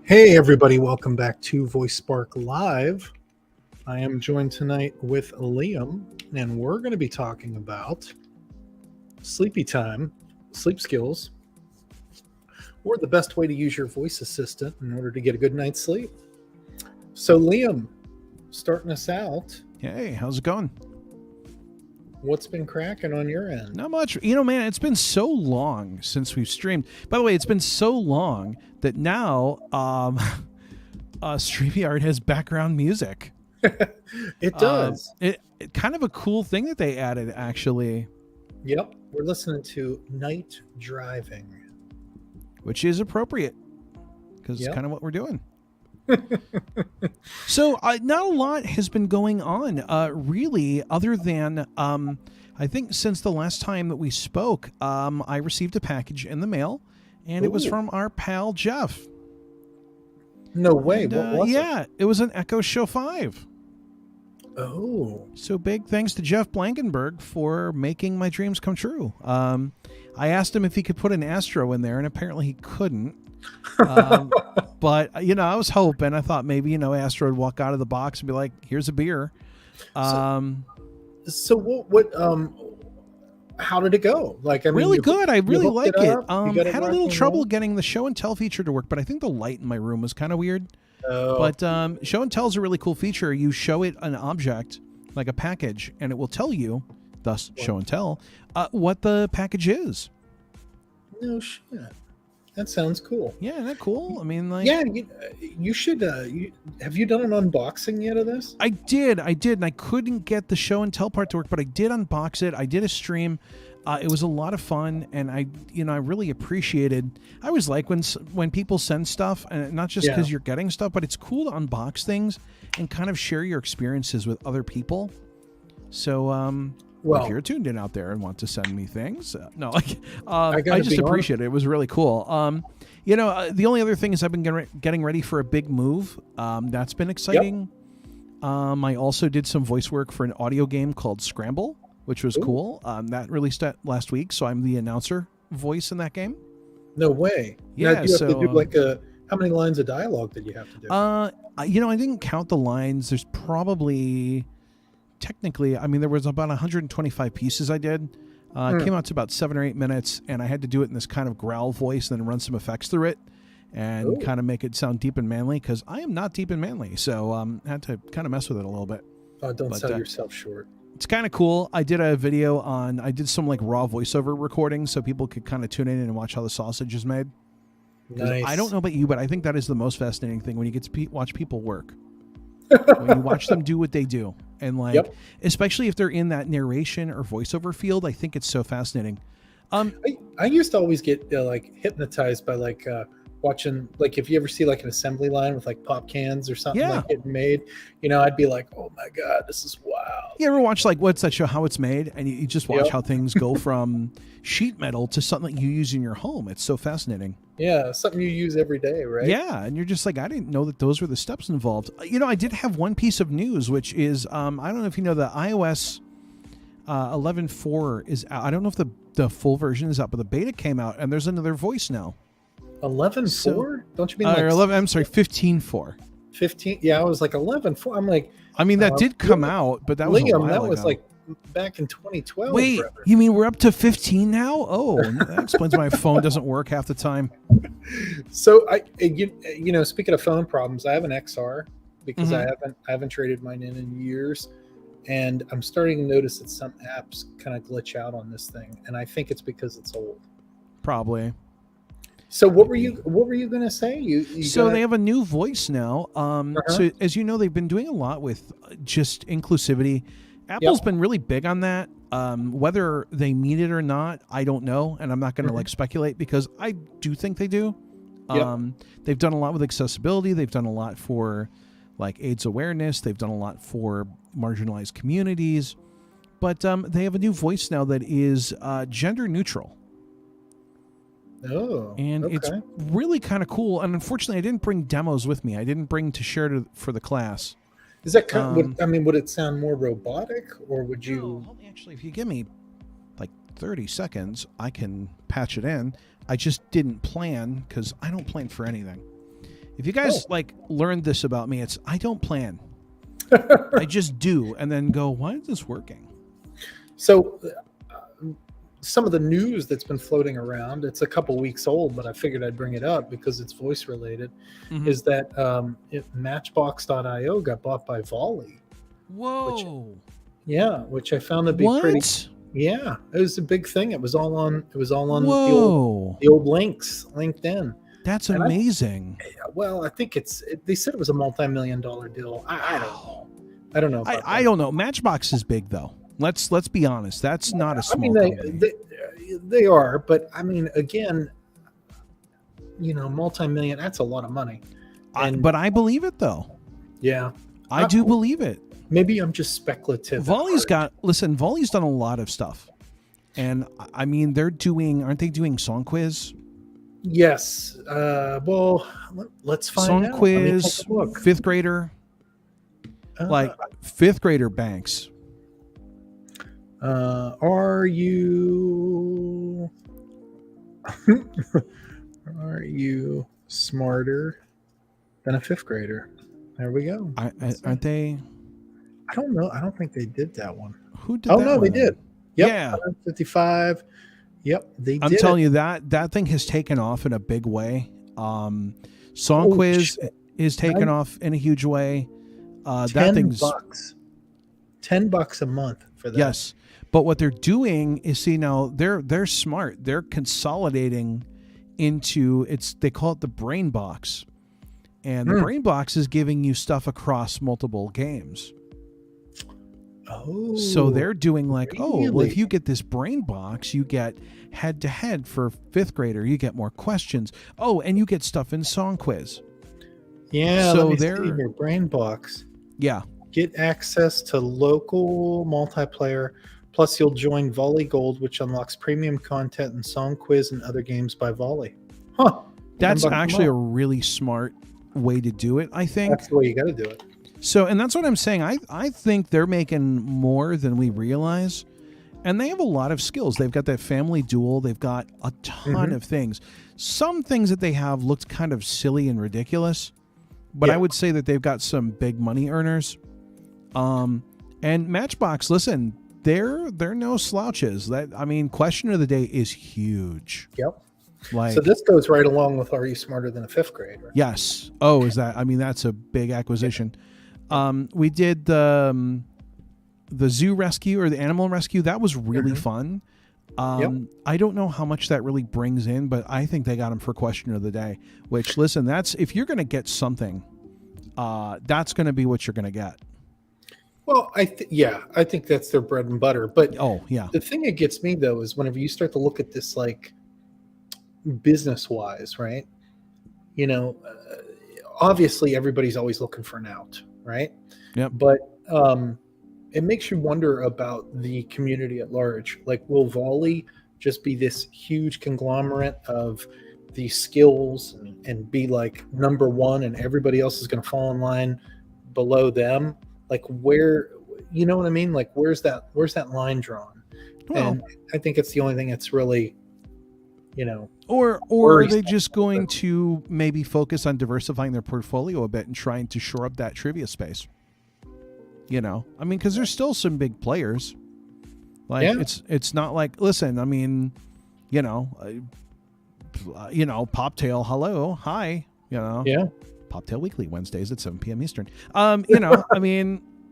Hey, everybody, welcome back to Voice Spark Live. I am joined tonight with Liam, and we're going to be talking about sleepy time, sleep skills, or the best way to use your voice assistant in order to get a good night's sleep. So, Liam, starting us out, Hey, how's it going? what's been cracking on your end? Not much. You know, man, it's been so long since we've streamed. By the way, it's been so long that now StreamYard has background music. It does. It kind of a cool thing that they added, actually. Yep. We're listening to Night Driving. Which is appropriate because Yep. it's kind of what we're doing. So not a lot has been going on, really, other than I think since the last time that we spoke, I received a package in the mail, and it was Ooh. from our pal Jeff. No way. And, What was it? yeah, it was an Echo Show 5. Oh. So big thanks to Jeff Blankenberg for making my dreams come true. I asked him if he could put an Astro in there, and apparently he couldn't. But, I was hoping. I thought maybe, Astro would walk out of the box and be like, here's a beer. So what how did it go? Like, I mean, Really you good. I really hooked like it it. up? You got it Had a rock little and trouble roll? getting the show and tell feature to work, but I think the light in my room was kind of weird. Oh, But show and tell is a really cool feature. You show it an object, like a package, and it will tell you, thus show and tell, what the package is. no shit. That sounds cool. Yeah, isn't that cool? I mean, like, Yeah, you should. Have you done an unboxing yet of this? I did, and I couldn't get the show and tell part to work, but I did unbox it. I did a stream. It was a lot of fun, and I really appreciated. I always like when people send stuff, and not just because you're getting stuff, but it's cool to unbox things and kind of share your experiences with other people. So, Well, if you're tuned in out there and want to send me things, no, I gotta I just be honest. appreciate it. It was really cool. The only other thing is I've been getting ready for a big move. That's been exciting. I also did some voice work for an audio game called Scramble, which was cool. That released last week, so I'm the announcer voice in that game. no way. Yeah, Now, do you have to so, do like how many lines of dialogue did you have to do? I didn't count the lines. There's probably, technically, there was about 125 pieces I did. It came out to about 7 or 8 minutes, and I had to do it in this kind of growl voice and then run some effects through it and kind of make it sound deep and manly, because I am not deep and manly. So I had to kind of mess with it a little bit. Oh, don't sell yourself short. It's kind of cool. I did a video I did some like raw voiceover recordings so people could kind of tune in and watch how the sausage is made. 'Cause Nice. I don't know about you, but I think that is the most fascinating thing when you get to watch people work. When you watch them do what they do. And like, especially if they're in that narration or voiceover field, I think it's so fascinating. I used to always get like hypnotized by like watching, like, if you ever see like an assembly line with like pop cans or something like getting made, I'd be like, oh my god, this is wild. You ever watch like, what's that show, How It's Made? And you just watch how things go from sheet metal to something you use in your home. It's so fascinating. Yeah, something you use every day, right? Yeah, and you're just like, I didn't know that those were the steps involved. I did have one piece of news, which is, I don't know if you know, the iOS 11.4 is out. I don't know if the full version is out, but the beta came out, and there's another voice now. 11.4? Don't you mean like 11? I'm sorry, 15.4. 15? Yeah, I was like 11.4. I'm like, that did come out, but that was a Liam, while that was ago. like back in 2012. Wait, brother. you mean we're up to 15 now? Oh, that explains why my phone doesn't work half the time. So speaking of phone problems, I have an XR because I haven't traded mine in years, and I'm starting to notice that some apps kind of glitch out on this thing, and I think it's because it's old. Probably. So what were you going to say? They have a new voice now. So as you know, they've been doing a lot with just inclusivity. Apple's been really big on that. Whether they mean it or not, I don't know, and I'm not going to like speculate, because I do think they do. They've done a lot with accessibility. They've done a lot for like AIDS awareness. They've done a lot for marginalized communities. But they have a new voice now that is gender neutral. Oh, and it's really kind of cool. And unfortunately, I didn't bring demos with me. I didn't bring to share for the class. Is that would it sound more robotic, or would you? No, actually, if you give me like 30 seconds, I can patch it in. I just didn't plan, because I don't plan for anything. If you guys like learned this about me, it's I don't plan. I just do, and then go, why is this working? So some of the news that's been floating around, it's a couple weeks old, but I figured I'd bring it up because it's voice related, is that Matchbox.io got bought by Volley. Whoa. Which I found to be pretty. Yeah, it was a big thing. It was all on the old links, LinkedIn. That's amazing. I think they said it was a multi-million-dollar deal. I don't know. I don't know. Matchbox is big though. Let's be honest. That's not a small company. They are, but I mean, again, multi-million, that's a lot of money. But I believe it though. Yeah. I do believe it. Maybe I'm just speculative. Volley's done a lot of stuff. And I mean, aren't they doing Song Quiz? Yes. Let's find out. Song Quiz, fifth grader. Fifth grader banks. Are you smarter than a fifth grader? There we go. Aren't they? I don't know. I don't think they did that one. Who did that? Oh, no, one? They did. Yep, yeah. 55. Yep, they did. I'm telling you that thing has taken off in a big way. Song Quiz is taken off in a huge way. That thing's $10 a month for that. Yes. But what they're doing is, now they're smart. They're consolidating into they call it the Brain Box. And the Brain Box is giving you stuff across multiple games. Oh. So they're doing if you get this Brain Box, you get head to head for fifth grader, you get more questions. Oh, and you get stuff in Song Quiz. Yeah, so they're your Brain Box. Yeah. Get access to local multiplayer. Plus, you'll join Volley Gold, which unlocks premium content and Song Quiz and other games by Volley. Huh. That's actually a really smart way to do it, I think. That's the way you got to do it. So, and that's what I'm saying. I think they're making more than we realize. And they have a lot of skills. They've got that family duel. They've got a ton of things. Some things that they have looked kind of silly and ridiculous. But I would say that they've got some big money earners. And Matchbox, listen, they're no slouches. Question of the day is huge. Yep. So this goes right along with Are You Smarter Than a Fifth Grader? Yes. Oh, is that? That's a big acquisition. We did the zoo rescue or the animal rescue. That was really fun. I don't know how much that really brings in, but I think they got them for question of the day. Which, listen, if you're going to get something, that's going to be what you're going to get. Well, I think that's their bread and butter. But the thing that gets me though is whenever you start to look at this business wise, right? Obviously everybody's always looking for an out, right? Yep. But it makes you wonder about the community at large. Will Volley just be this huge conglomerate of these skills and be number one, and everybody else is going to fall in line below them? Where, you know what I mean? Where's that line drawn? Well, and I think it's the only thing that's really, or are they just going to maybe focus on diversifying their portfolio a bit and trying to shore up that trivia space? Because there's still some big players. It's not listen, Poptail, hello, hi, Poptail Weekly, Wednesdays at 7 p.m. Eastern.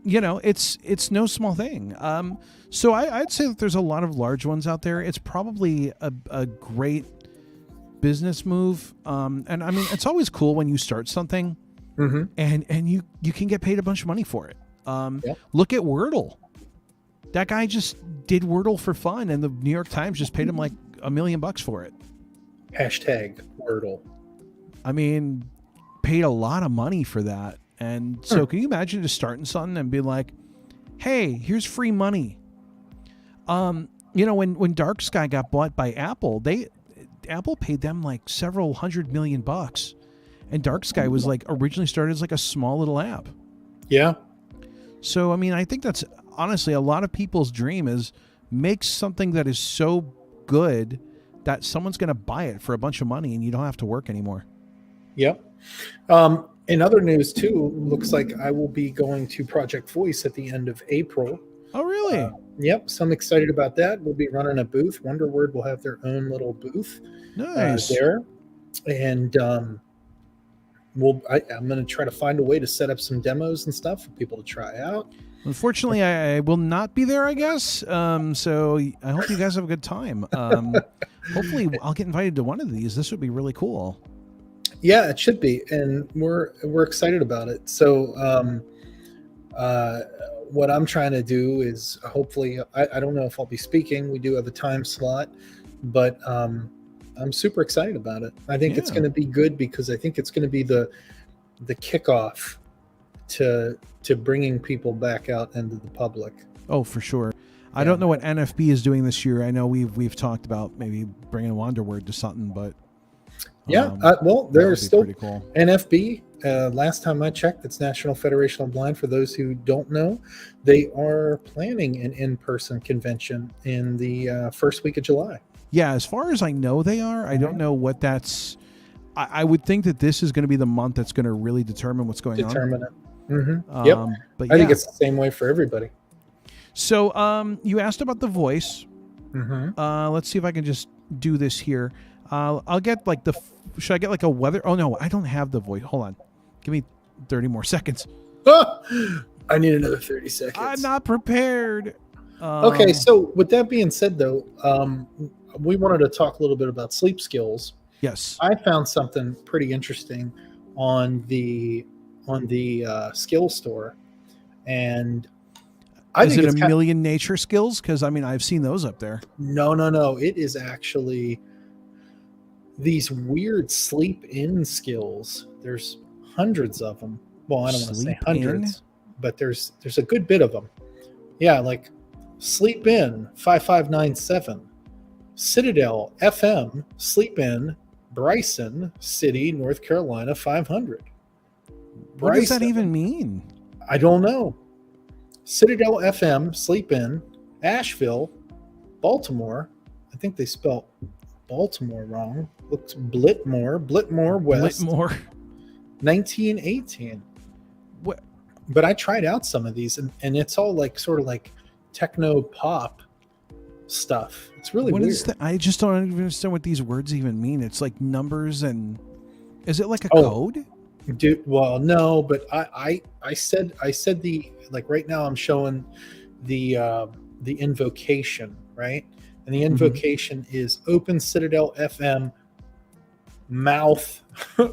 It's no small thing. So I'd say that there's a lot of large ones out there. It's probably a great business move. And it's always cool when you start something and you can get paid a bunch of money for it. Look at Wordle. That guy just did Wordle for fun, and the New York Times just paid him $1 million for it. Hashtag Wordle. Paid a lot of money for that. And so can you imagine just starting something and be like, hey, here's free money. When Dark Sky got bought by Apple, Apple paid them several $100 million, and Dark Sky was originally started as a small little app. Yeah. So, I think that's honestly a lot of people's dream is make something that is so good that someone's going to buy it for a bunch of money and you don't have to work anymore. Yep. In other news too, looks like I will be going to Project Voice at the end of April. Oh, really? Yep. So I'm excited about that. We'll be running a booth. Wonderword will have their own little booth Nice. there, and I'm going to try to find a way to set up some demos and stuff for people to try out. Unfortunately, I will not be there, I guess. So I hope you guys have a good time. Hopefully, I'll get invited to one of these. This would be really cool. Yeah, it should be, and we're excited about it. So, what I'm trying to do is hopefully, I don't know if I'll be speaking. We do have a time slot, but I'm super excited about it. I think it's going to be good because I think it's going to be the kickoff to bringing people back out into the public. Oh, for sure. I don't know what NFB is doing this year. I know we've talked about maybe bringing Wonderword to something, but well, there's still pretty cool. NFB. Last time I checked, it's National Federation of Blind. For those who don't know, they are planning an in-person convention in the first week of July. Yeah, as far as I know, they are. I don't know what that's. I would think that this is going to be the month that's going to really determine what's going on. Determine it. Mm-hmm. But I think it's the same way for everybody. So, you asked about the voice. Mm-hmm. Let's see if I can just do this here. I'll get like should I get like a weather? Oh no, I don't have the voice. Hold on, give me 30 more seconds. I need another 30 seconds. I'm not prepared. Okay, so with that being said, though, we wanted to talk a little bit about sleep skills. Yes, I found something pretty interesting on the skill store, and is it a million nature skills? Because I mean, I've seen those up there. No. It is actually these weird sleep in skills. There's hundreds of them. Well, I don't want to say hundreds, but there's a good bit of them. Yeah, like Sleep In 5597, Citadel FM Sleep In, Bryson City, North Carolina 500. What does that even mean? I don't know. Citadel FM Sleep In, Asheville, Baltimore. I think they spelled Baltimore wrong. Looks Blitmore West. Blitmore. 1918. What? But I tried out some of these, and it's all like sort of like techno pop stuff. It's really weird. Is that? I just don't understand what these words even mean. It's like numbers, and is it like a code? Dude, well, no, but I said the, like, right now I'm showing the invocation, right? And the invocation is Open Citadel FM mouth,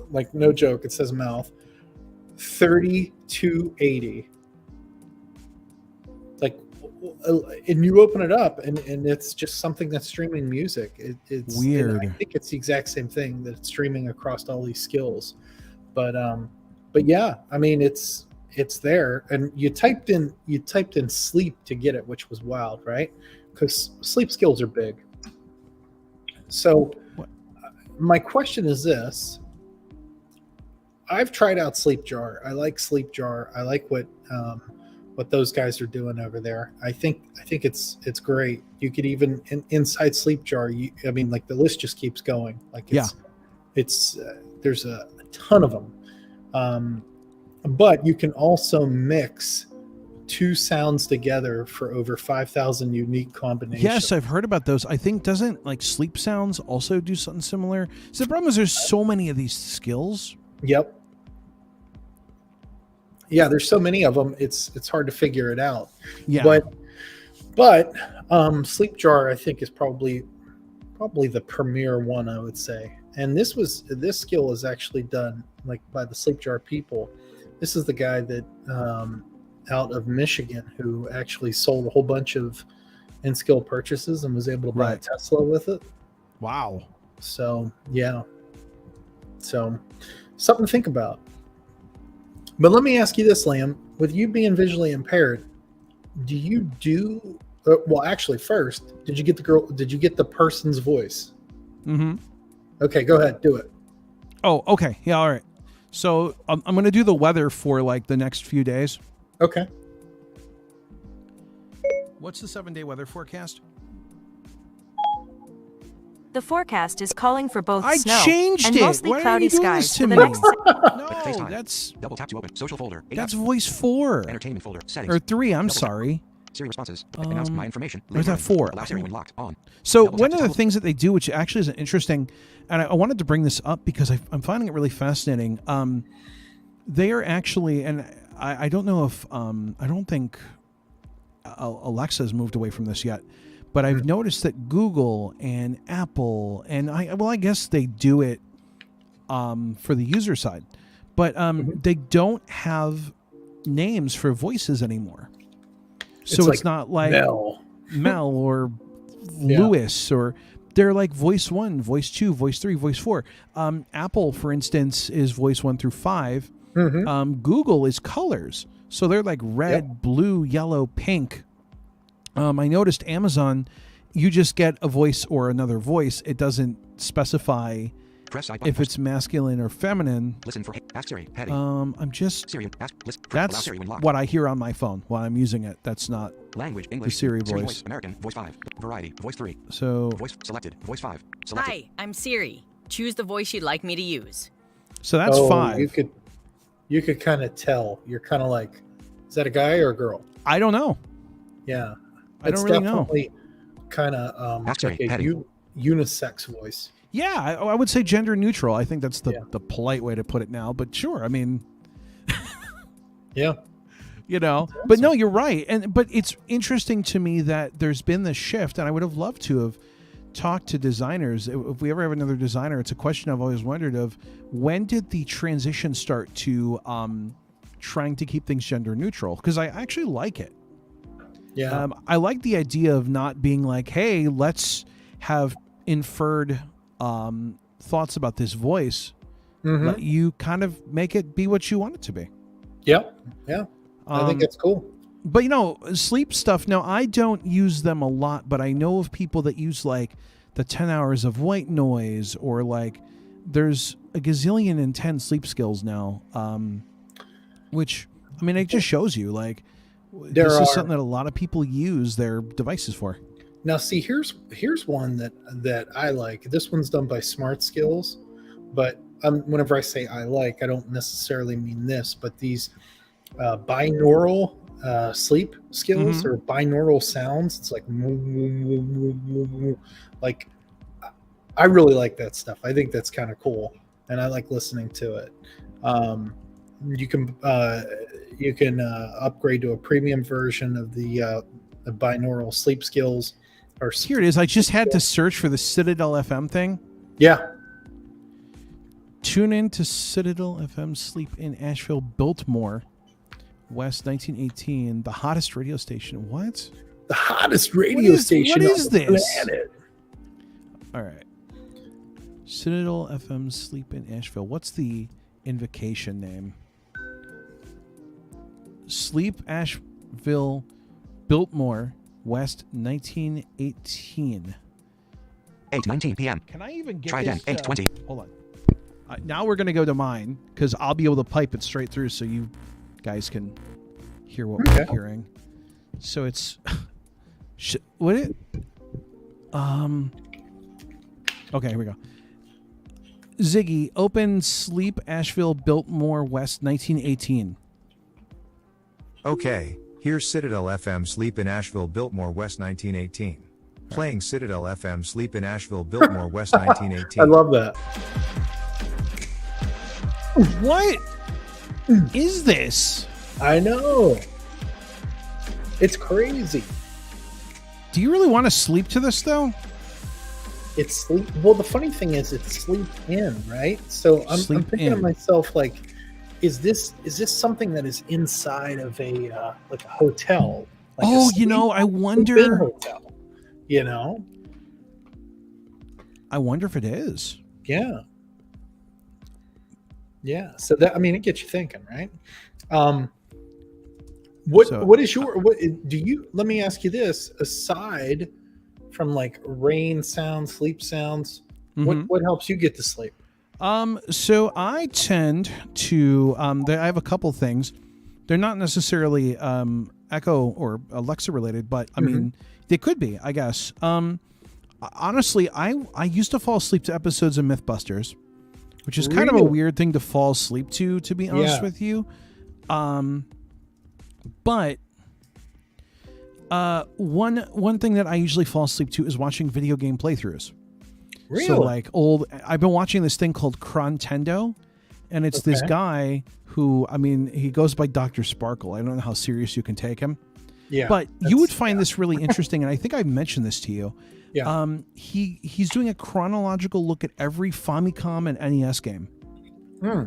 like no joke, it says mouth, 3280. Like, and you open it up and it's just something that's streaming music. It's weird. I think it's the exact same thing that's streaming across all these skills. But yeah, I mean, it's there, and you typed in sleep to get it, which was wild, right? Because sleep skills are big. So my question is this: I've tried out SleepJar. I like SleepJar. I like what those guys are doing over there. I think it's great. You could even inside SleepJar. I mean, like, the list just keeps going. Like, it's there's a ton of them, but you can also mix two sounds together for over 5,000 unique combinations. Yes, I've heard about those. I think, doesn't like Sleep Sounds also do something similar? So the problem is there's so many of these skills. Yep. Yeah, there's so many of them. It's hard to figure it out. Yeah. But SleepJar, I think, is probably the premier one, I would say. And this skill is actually done like by the SleepJar people. This is the guy that out of Michigan who actually sold a whole bunch of in-skill purchases and was able to buy a Tesla with it. Wow. So yeah. So something to think about. But let me ask you this, Liam. With you being visually impaired, do you do well, actually, first, did you get the person's voice? Mm-hmm. Okay, go ahead, do it. Oh, okay. Yeah, all right. So I'm going to do the weather for like the next few days. Okay. What's the 7-day weather forecast? The forecast is calling for both I snow changed and it. mostly Why are cloudy you doing skies this to for the me? next. No, FaceTime. that's Double tap to open. Social folder. 8 that's apps. voice 4 Entertainment folder. Settings. or 3. I'm Double tap. sorry. Siri responses. Announce my information. Or is that 4? Allow Siri when locked. On. So Double tap one to of the toggle. things that they do, which actually is interesting, and I wanted to bring this up because I'm finding it really fascinating. They are actually, and I don't know if I don't think Alexa's moved away from this yet, but I've noticed that Google and Apple and I guess they do it for the user side, but they don't have names for voices anymore. So it's not like Mel or Lewis, or they're like voice 1, voice 2, voice 3, voice 4. Apple, for instance, is voice 1 through 5. Google is colors. So they're like red, blue, yellow, pink. I noticed Amazon, you just get a voice or another voice. It doesn't specify Press side if button. it's masculine or feminine. Listen for ask Siri. Heading. I'm just Siri. Ask. Listen. Allow that's Siri when locked. what I hear on my phone while I'm using it. That's not Language. English. Siri voice. American. Voice 5. Variety. Voice 3. so. Voice selected. Voice 5. Selected. Hi, I'm Siri. Choose the voice you'd like me to use. So that's 5. You could kind of tell. You're kind of like, is that a guy or a girl? I don't know. Yeah, I don't really know. definitely kind of Ask like Siri, a heading. unisex voice. Yeah, I would say gender neutral. I think that's the, Yeah. the polite way to put it now. But sure, I mean, Yeah, you know. But no, you're right. But it's interesting to me that there's been this shift, and I would have loved to have talked to designers. If we ever have another designer, it's a question I've always wondered of when did the transition start to trying to keep things gender neutral? Because I actually like it. yeah. I like the idea of not being like, hey, let's have inferred thoughts about this voice. Let you kind of make it be what you want it to be. Yep. Yeah. I think it's cool. But, you know, sleep stuff, now I don't use them a lot, but I know of people that use like the 10 hours of white noise, or like there's a gazillion and 10 sleep skills now, which, I mean, it just shows you like this is something that a lot of people use their devices for. Now, see, here's one that I like. This one's done by Smart Skills, but whenever I say I like, I don't necessarily mean this, but these binaural sleep skills or binaural sounds. It's like I really like that stuff. I think that's kind of cool, and I like listening to it. You can upgrade to a premium version of the binaural sleep skills. Or Here it is. I just had to search for the Citadel FM thing. Yeah. Tune in to Citadel FM Sleep in Asheville, Biltmore, West 1918, the hottest radio station. What? The hottest radio station what on is the this? planet. All right. Citadel FM Sleep in Asheville. What's the invocation name? Sleep Asheville, Biltmore, West 1918. 8:19 p.m. Can I even get Try this? again. 8:20. Hold on. Now we're going to go to mine because I'll be able to pipe it straight through so you guys can hear what we're hearing. So it's what it okay, here we go. Ziggy, open Sleep Asheville Biltmore West 1918. Okay, here's Citadel FM Sleep in Asheville Biltmore West 1918. Playing Citadel FM Sleep in Asheville Biltmore West 1918. I love that. What is this? I know. It's crazy. Do you really want to sleep to this though? It's sleep. Well, the funny thing is, it's sleep in, right? So I'm thinking to myself, like, is this something that is inside of a like a hotel? Like I wonder. sleep-in hotel. You know? I wonder if it is. Yeah. Yeah. So that, I mean, it gets you thinking, right? What do you, let me ask you this, aside from like rain sounds, sleep sounds, what helps you get to sleep? So I tend to, I have a couple things. They're not necessarily Echo or Alexa related, but I mean, they could be, I guess. honestly, I used to fall asleep to episodes of MythBusters, which is kind of a Really? weird thing to fall asleep to be honest Yeah. with you. But one thing that I usually fall asleep to is watching video game playthroughs. Really? So like I've been watching this thing called Crontendo, and it's this Okay. guy who, I mean, he goes by Dr. Sparkle. I don't know how serious you can take him, Yeah. but you would that's- find this really interesting. And I think I mentioned this to you. Yeah. He's doing a chronological look at every Famicom and NES game. Hmm.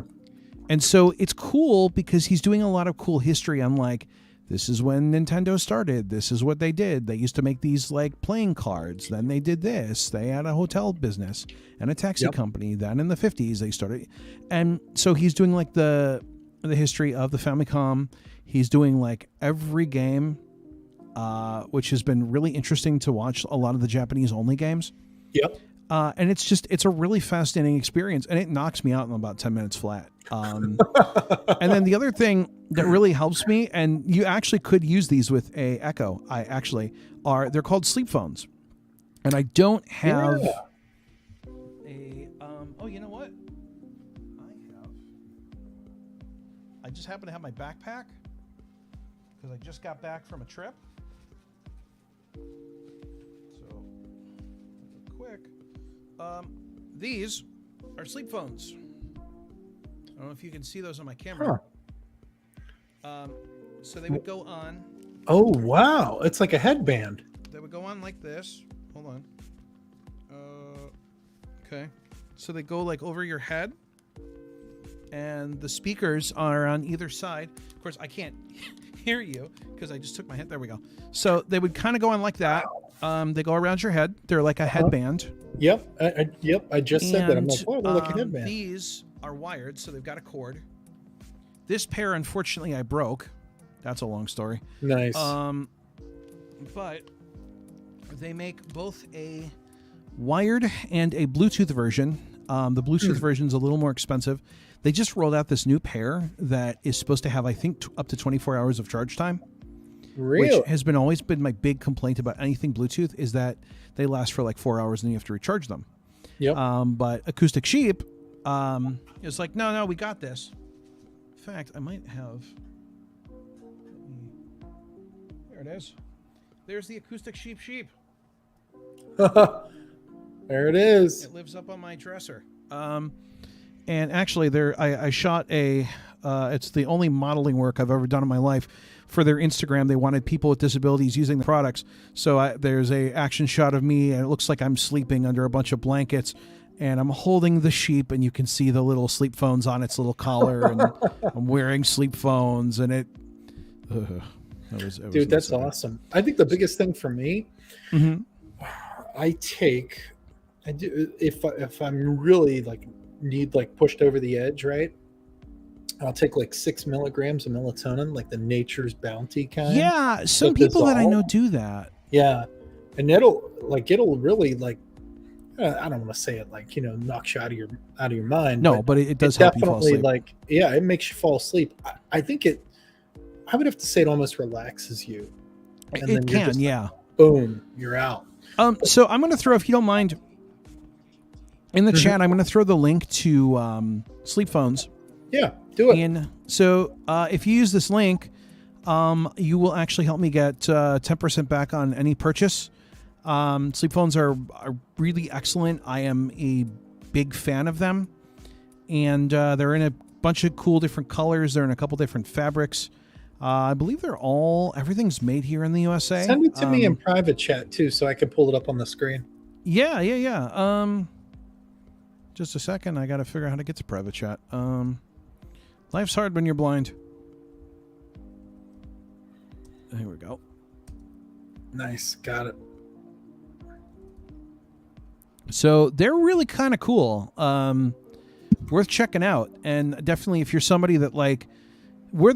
And so it's cool because he's doing a lot of cool history on like, this is when Nintendo started. This is what they did. They used to make these like playing cards. Then they did this. They had a hotel business and a taxi Yep. company. Then in the 50s they started. And so he's doing like the history of the Famicom. He's doing like every game, which has been really interesting to watch a lot of the Japanese only games. Yep. And it's a really fascinating experience, and it knocks me out in about 10 minutes flat. And then the other thing that really helps me, and you actually could use these with a Echo, they're called sleep phones. And I don't have Yeah. you know what? I just happen to have my backpack because I just got back from a trip. So, quick. These are sleep phones. I don't know if you can see those on my camera. So they would go on. Oh wow! It's like a headband. They would go on like this. Hold on. Okay. So they go like over your head, and the speakers are on either side. Of course, I can't hear you because I just took my head. There we go. So they would kind of go on like that. They go around your head. They're like a headband. Yep. I just said that. I'm like, wow, they're like a And, headband. these are wired, so they've got a cord. This pair, unfortunately, I broke. That's a long story. Nice. But they make both a wired and a Bluetooth version. The Bluetooth version is a little more expensive. They just rolled out this new pair that is supposed to have, I think, up to 24 hours of charge time. Really? Which has always been my big complaint about anything Bluetooth is that they last for like 4 hours and you have to recharge them. Yep. But Acoustic Sheep is like, no, we got this. In fact, I might have. There it is. There's the Acoustic Sheep. There it is. It lives up on my dresser. And actually, I shot a. It's the only modeling work I've ever done in my life. For their Instagram, they wanted people with disabilities using the products. So there's a action shot of me, and it looks like I'm sleeping under a bunch of blankets, and I'm holding the sheep, and you can see the little sleep phones on its little collar, and I'm wearing sleep phones, and it. Dude, that's awesome. I think the biggest thing for me, Mm-hmm. I do if I'm really like need like pushed over the edge, right? I'll take like 6 milligrams of melatonin, like the Nature's Bounty kind. Yeah, some With people that I know dissolve. do that. Yeah, and it'll really like I don't want to say it like knocks you out of your mind. No, but it does help you fall definitely asleep. like it makes you fall asleep. I think I would have to say it almost relaxes you. And then It you're can, just yeah. Boom, you're out. So I'm going to throw, if you don't mind, in the chat, I'm going to throw the link to sleep phones. Yeah, do it. And so if you use this link, you will actually help me get 10% back on any purchase. Sleep phones are really excellent. I am a big fan of them. And they're in a bunch of cool different colors. They're in a couple different fabrics. I believe everything's made here in the USA. Send it to me in private chat too, so I can pull it up on the screen. Yeah. Just a second. I got to figure out how to get to private chat. Life's hard when you're blind. Here we go. Nice, got it. So they're really kind of cool. Worth checking out. And definitely if you're somebody that like where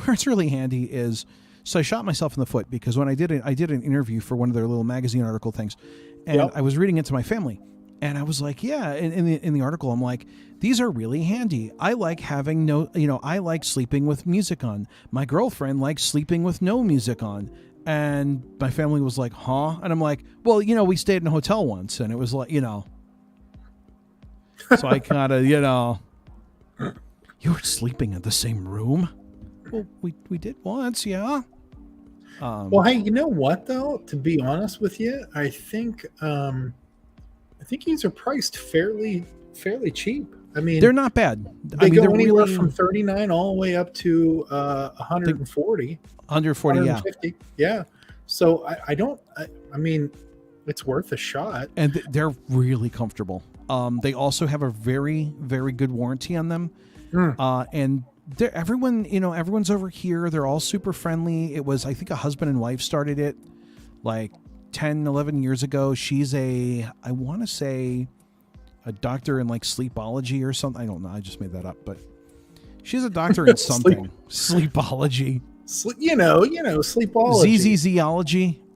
it's really handy is, so I shot myself in the foot because when I did an interview for one of their little magazine article things, and I was reading it to my family, and I was like, yeah, in the article, I'm like, these are really handy. I like having I like sleeping with music on. My girlfriend likes sleeping with no music on. And my family was like, huh? And I'm like, well, we stayed in a hotel once, and it was like, so I kind of, you were sleeping in the same room? Well, we did once, yeah. Well, hey, you know what though? To be honest with you, I think these are priced fairly cheap. I mean, they're not bad. They go they're anywhere really, from 39 all the way up to 140, 140, yeah. 150. Yeah. So I mean, it's worth a shot. And they're really comfortable. They also have a very, very good warranty on them. And everyone's over here. They're all super friendly. It was, I think, a husband and wife started it like 10, 11 years ago. She's I want to say a doctor in like sleepology or something. I don't know. I just made that up, but she's a doctor in something. Sleepology. Sleepology.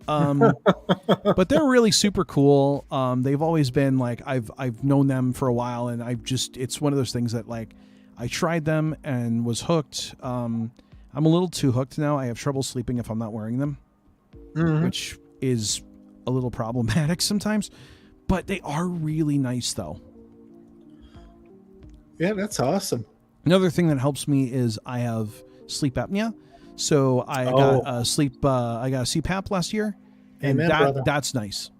ZZZology. But they're really super cool. They've always been like, I've known them for a while, and it's one of those things that like, I tried them and was hooked. I'm a little too hooked now. I have trouble sleeping if I'm not wearing them, which is a little problematic sometimes, but they are really nice though. Yeah, that's awesome. Another thing that helps me is I have sleep apnea. So I got a CPAP last year, and Amen, that's nice.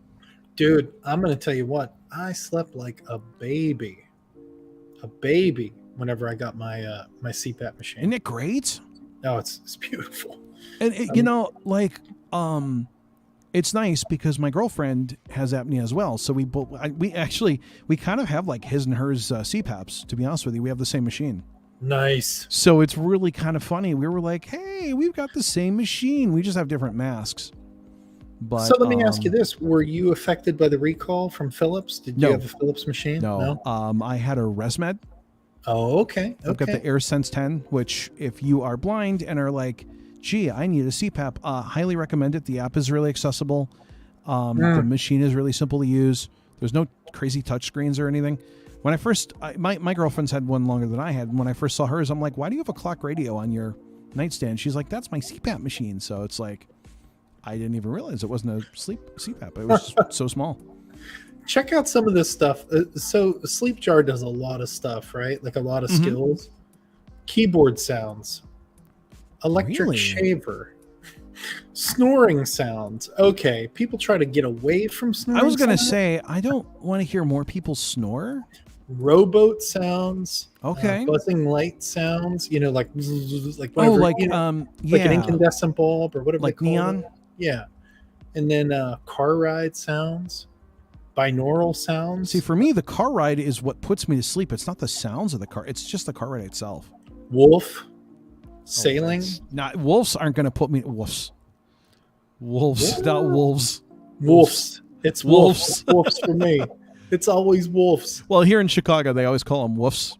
Dude, I'm going to tell you what, I slept like a baby whenever I got my my CPAP machine. Isn't it great? No, it's beautiful. And it's nice because my girlfriend has apnea as well. So we kind of have like his and hers CPAPs. To be honest with you, we have the same machine. Nice. So it's really kind of funny. We were like, hey, we've got the same machine. We just have different masks. But so let me ask you this: were you affected by the recall from Philips? Did you No. have a Philips machine? No. I had a ResMed. Oh, okay. I've got the AirSense 10, which if you are blind and are like, gee, I need a CPAP, highly recommend it. The app is really accessible. The machine is really simple to use. There's no crazy touch screens or anything. When I first, my girlfriend's had one longer than I had. And when I first saw hers, I'm like, why do you have a clock radio on your nightstand? She's like, that's my CPAP machine. So it's like, I didn't even realize it wasn't a CPAP. It was just so small. Check out some of this stuff. So SleepJar does a lot of stuff, right? Like a lot of skills. Keyboard sounds. Electric shaver. Snoring sounds. Okay, people try to get away from snoring. I was going to say, I don't want to hear more people snore. Rowboat sounds. Okay. Buzzing light sounds. like whatever, like an incandescent bulb or whatever. Like they call neon. it. Yeah, and then car ride sounds, binaural sounds. See, for me, the car ride is what puts me to sleep. It's not the sounds of the car; it's just the car ride itself. Wolf, sailing. Wolves aren't going to put me. Wolves, not wolves. Wolves. It's wolves. Wolves for me. It's always wolves. Well, here in Chicago, they always call them wolves.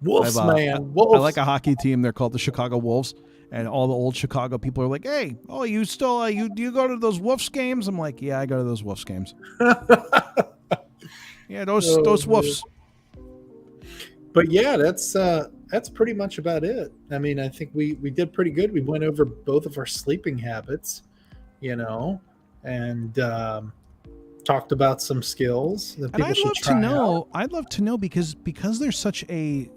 Wolves, man. Wolves. I like a hockey team. They're called the Chicago Wolves. And all the old Chicago people are like, hey, you still, do you go to those Wolves games? I'm like, yeah, I go to those Wolves games. Yeah, those Wolves. But yeah, that's pretty much about it. I mean, I think we did pretty good. We went over both of our sleeping habits, and talked about some skills that people should try out. I'd love to know because there's such a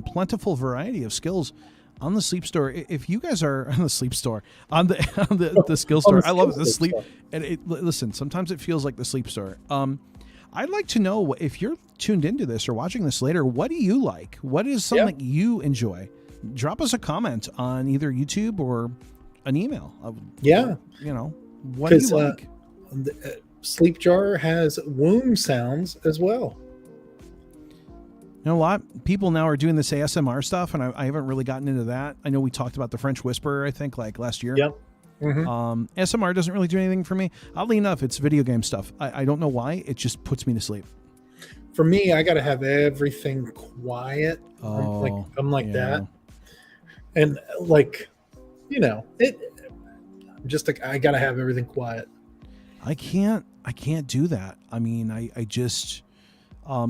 plentiful variety of skills on the Sleep Store. If you guys are on the Sleep Store, on the skill store, I love the sleep. And listen, sometimes it feels like the Sleep Store. I'd like to know if you're tuned into this or watching this later, what do you like? What is something that you enjoy? Drop us a comment on either YouTube or an email. What do you like? SleepJar has womb sounds as well. A lot of people now are doing this ASMR stuff, and I haven't really gotten into that. I know we talked about the French Whisperer, I think, like last year. Yep. ASMR doesn't really do anything for me. Oddly enough, it's video game stuff. I don't know why. It just puts me to sleep. For me, I got to have everything quiet. I'm like that. And I got to have everything quiet. I can't do that. I mean, I just...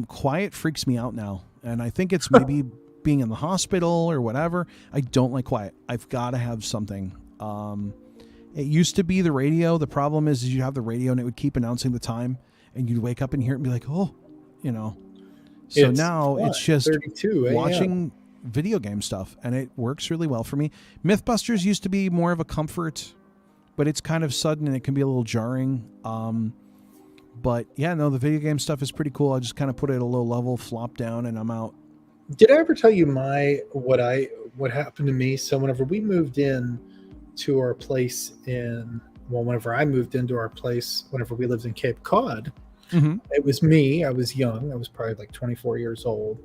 quiet freaks me out now, and I think it's maybe being in the hospital or whatever. I don't like quiet. I've got to have something. It used to be the radio. The problem is you have the radio and it would keep announcing the time, and you'd wake up and hear it and be like, oh, you know. So now it's just 32 a.m. watching video game stuff, and it works really well for me. Mythbusters used to be more of a comfort, but it's kind of sudden and it can be a little jarring. But yeah, no, the video game stuff is pretty cool. I just kind of put it at a low level, flop down, and I'm out. Did I ever tell you what happened to me? So whenever we moved in to our place whenever I moved into our place, whenever we lived in Cape Cod, it was me. I was young. I was probably like 24 years old.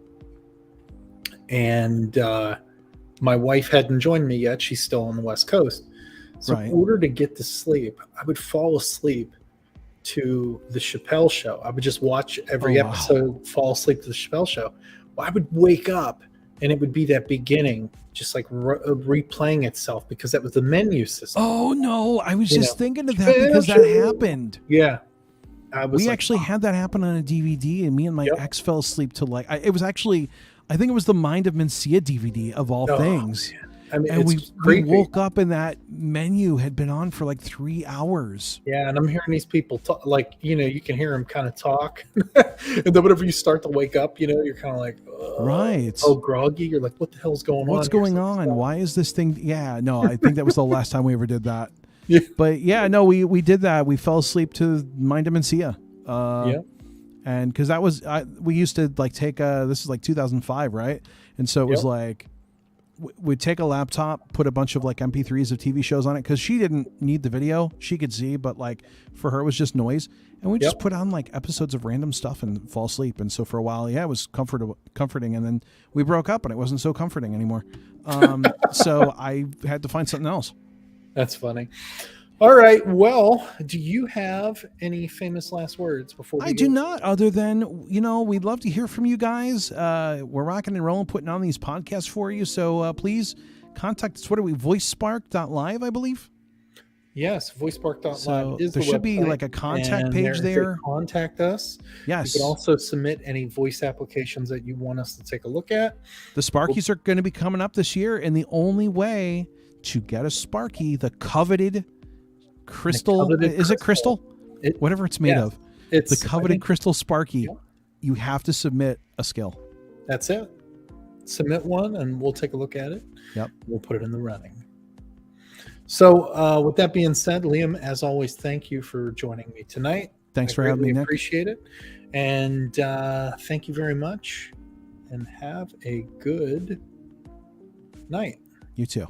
And my wife hadn't joined me yet. She's still on the West Coast. So in order to get to sleep, I would fall asleep to the Chappelle Show. I would just watch every episode, fall asleep to the Chappelle Show. Well, I would wake up and it would be that beginning, just like replaying itself, because that was the menu system. Oh no, I was just thinking of that because that happened. Yeah. We actually had that happen on a DVD, and me and my ex fell asleep to I think it was the Mind of Mencia DVD of all things. Man. I mean, and we woke up and that menu had been on for like 3 hours. Yeah, and I'm hearing these people talk, like, you can hear them kind of talk. And then whenever you start to wake up, you're kind of like, groggy. You're like, what the hell's going on? What's going on? Why is this thing? Yeah, no, I think that was the last time we ever did that. Yeah. But yeah, no, we did that. We fell asleep to Mind of Mencia. And because that was, we used to like take this is like 2005, right? And so it was like, we'd take a laptop, put a bunch of like MP3s of TV shows on it, because she didn't need the video. She could see, but like for her it was just noise. And we just put on like episodes of random stuff and fall asleep. And so for a while, it was comforting. And then we broke up and it wasn't so comforting anymore. So I had to find something else. That's funny. All right. Well, do you have any famous last words before we I do not, other than, we'd love to hear from you guys. We're rocking and rolling, putting on these podcasts for you. So please contact us. What are we? VoiceSpark.live, I believe. Yes, VoiceSpark.live so is there the should website, be like a contact page there. Contact us. Yes. You can also submit any voice applications that you want us to take a look at. The Sparkies are going to be coming up this year, and the only way to get a Sparky, the coveted crystal, is it crystal? Whatever it's made of. It's the coveted crystal Sparky. You have to submit a skill. That's it. Submit one and we'll take a look at it. Yep. We'll put it in the running. So with that being said, Liam, as always, thank you for joining me tonight. Thanks for having me, Nick. Appreciate it. And thank you very much. And have a good night. You too.